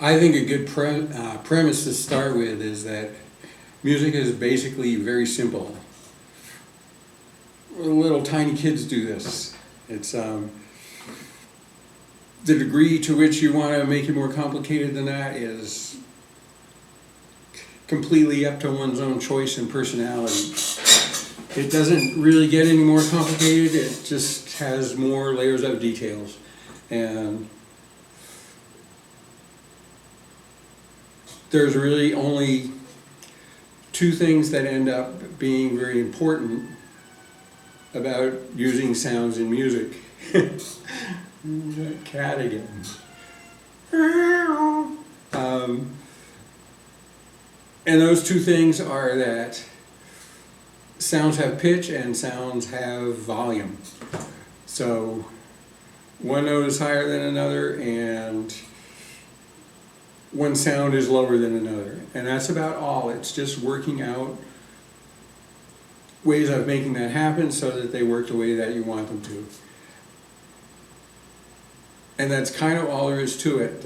I think a good premise to start with is that music is basically very simple. Little tiny kids do this. It's the degree to which you want to make it more complicated than that is completely up to one's own choice and personality. It doesn't really get any more complicated, it just has more layers of details. And there's really only two things that end up being very important about using sounds in music. That cat again. And those two things are that sounds have pitch and sounds have volume. So one note is higher than another and one sound is lower than another. And that's about all. It's just working out ways of making that happen so that they work the way that you want them to. And that's kind of all there is to it.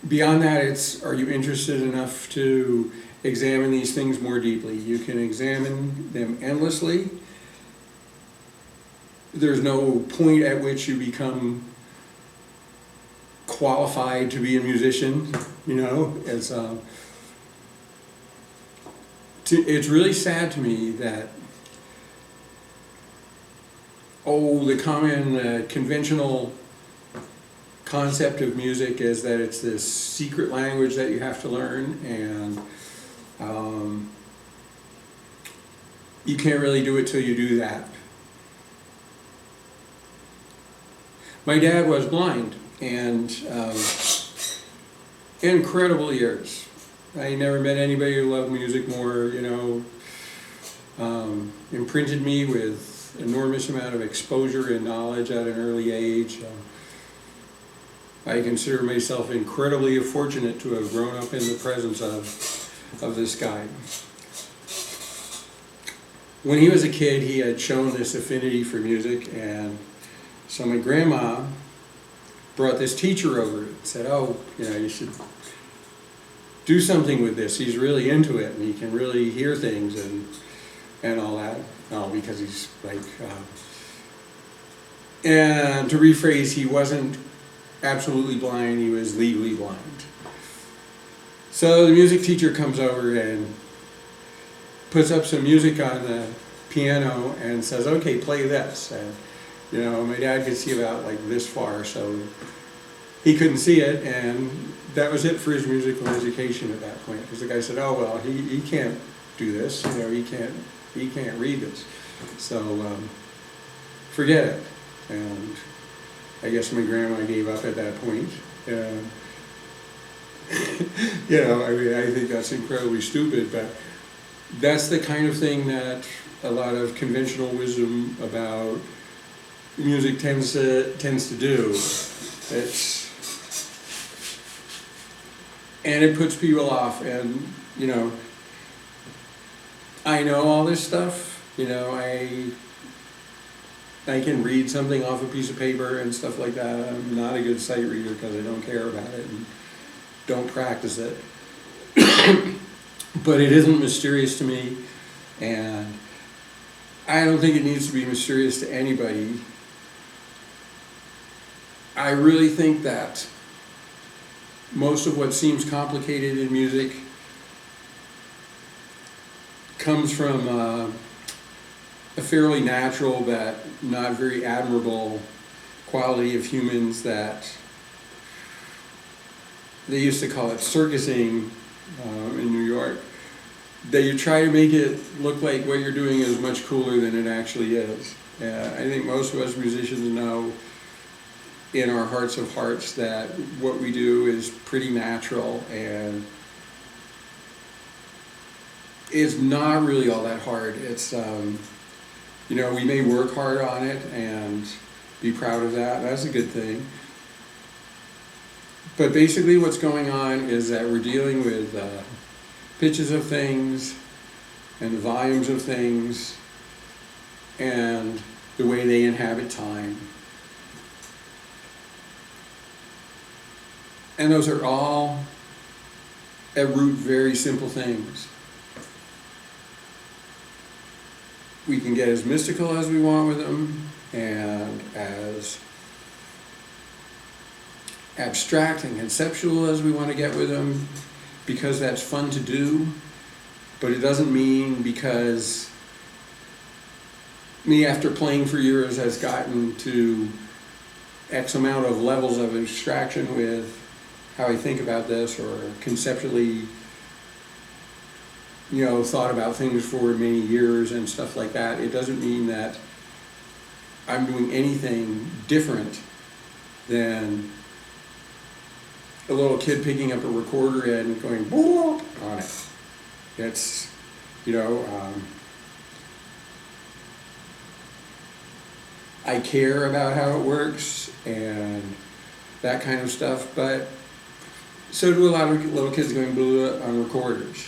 Beyond that, it's, are you interested enough to examine these things more deeply? You can examine them endlessly. There's no point at which you become qualified to be a musician, you know. It's really sad to me that the common conventional concept of music is that it's this secret language that you have to learn, and you can't really do it till you do that. My dad was blind, and incredible ears. I never met anybody who loved music more, you know, imprinted me with enormous amount of exposure and knowledge at an early age. I consider myself incredibly fortunate to have grown up in the presence of this guy. When he was a kid, he had shown this affinity for music, and so my grandma brought this teacher over and said, oh, you know, you should do something with this. He's really into it, and he can really hear things and all that. Oh, because he's like, and to rephrase, he wasn't absolutely blind, he was legally blind. So the music teacher comes over and puts up some music on the piano and says, okay, play this. And, you know, my dad could see about like this far, so he couldn't see it, and that was it for his musical education at that point. Because the guy said, oh, well, he can't do this, you know, he can't read this. So forget it. And I guess my grandma gave up at that point. You know, I mean, I think that's incredibly stupid, but that's the kind of thing that a lot of conventional wisdom about music tends to do. And it puts people off. And you know, I know all this stuff. You know, I can read something off a piece of paper and stuff like that. I'm not a good sight reader because I don't care about it and don't practice it. But it isn't mysterious to me, and I don't think it needs to be mysterious to anybody. I really think that most of what seems complicated in music comes from a fairly natural but not very admirable quality of humans that they used to call it circusing in New York, that you try to make it look like what you're doing is much cooler than it actually is. I think most of us musicians know in our hearts of hearts that what we do is pretty natural, and it's not really all that hard. It's, you know, we may work hard on it and be proud of that. That's a good thing. But basically what's going on is that we're dealing with pitches of things and the volumes of things and the way they inhabit time. And those are all, at root, very simple things. We can get as mystical as we want with them, and as abstract and conceptual as we want to get with them, because that's fun to do. But it doesn't mean because me, after playing for years, has gotten to X amount of levels of abstraction with how I think about this, or conceptually, thought about things for many years and stuff like that. It doesn't mean that I'm doing anything different than a little kid picking up a recorder and going boop on it. It's, I care about how it works and that kind of stuff, but so do a lot of little kids going blue on recorders,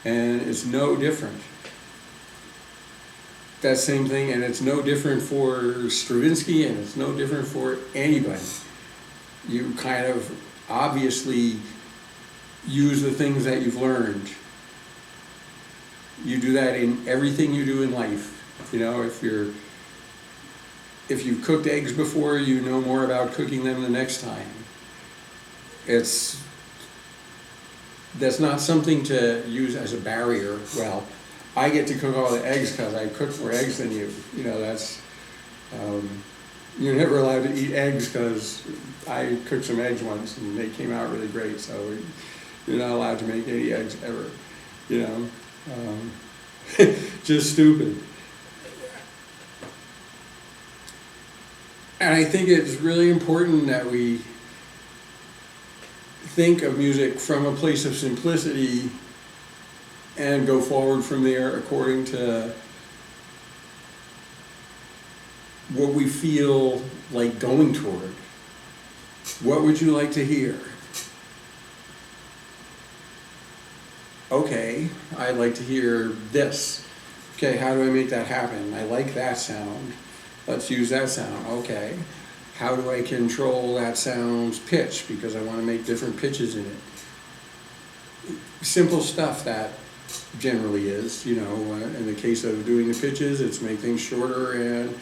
and it's no different. That same thing, and it's no different for Stravinsky, and it's no different for anybody. You kind of obviously use the things that you've learned. You do that in everything you do in life. If you've cooked eggs before, you know more about cooking them the next time. That's not something to use as a barrier. Well, I get to cook all the eggs because I cook more eggs than you. You're never allowed to eat eggs because I cooked some eggs once and they came out really great. So you're not allowed to make any eggs ever. Just stupid. And I think it's really important that we think of music from a place of simplicity and go forward from there according to what we feel like going toward. What would you like to hear? Okay, I'd like to hear this. Okay, how do I make that happen? I like that sound. Let's use that sound. Okay, how do I control that sound's pitch? Because I want to make different pitches in it. Simple stuff that generally is, in the case of doing the pitches, it's make things shorter and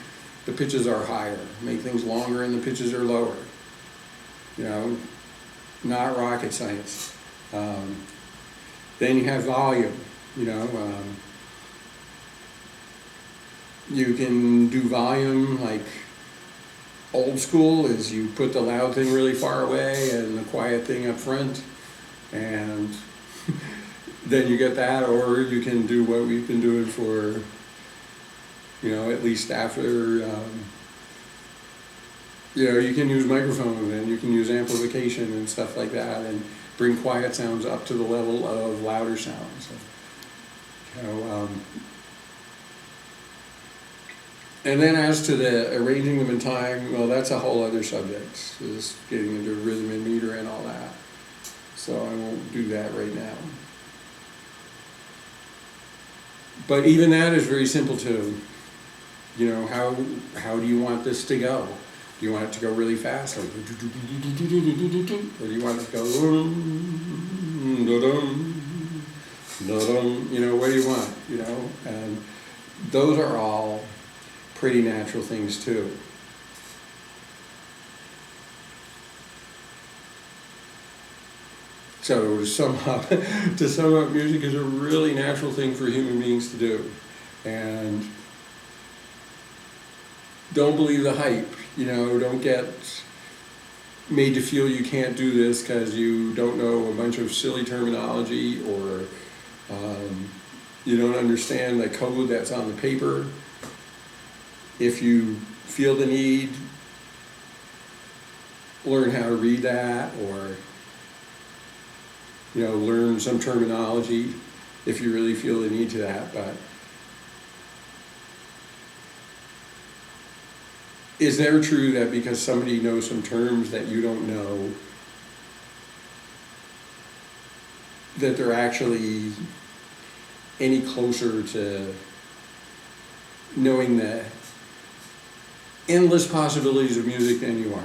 the pitches are higher. Make things longer and the pitches are lower. Not rocket science. Then you have volume, you can do volume like old school is you put the loud thing really far away and the quiet thing up front, and then you get that. Or you can do what we've been doing for, at least after, you can use microphone and you can use amplification and stuff like that and bring quiet sounds up to the level of louder sounds. And then as to the arranging them in time, well, that's a whole other subject, is getting into rhythm and meter and all that. So I won't do that right now. But even that is very simple too. How do you want this to go? Do you want it to go really fast? Or do you want it to go, what do you want? And those are all pretty natural things too. So to sum up, music is a really natural thing for human beings to do. And don't believe the hype, don't get made to feel you can't do this because you don't know a bunch of silly terminology, or you don't understand the code that's on the paper. If you feel the need, learn how to read that, or learn some terminology if you really feel the need to that. But it's never true that because somebody knows some terms that you don't know, that they're actually any closer to knowing the endless possibilities of music than you are.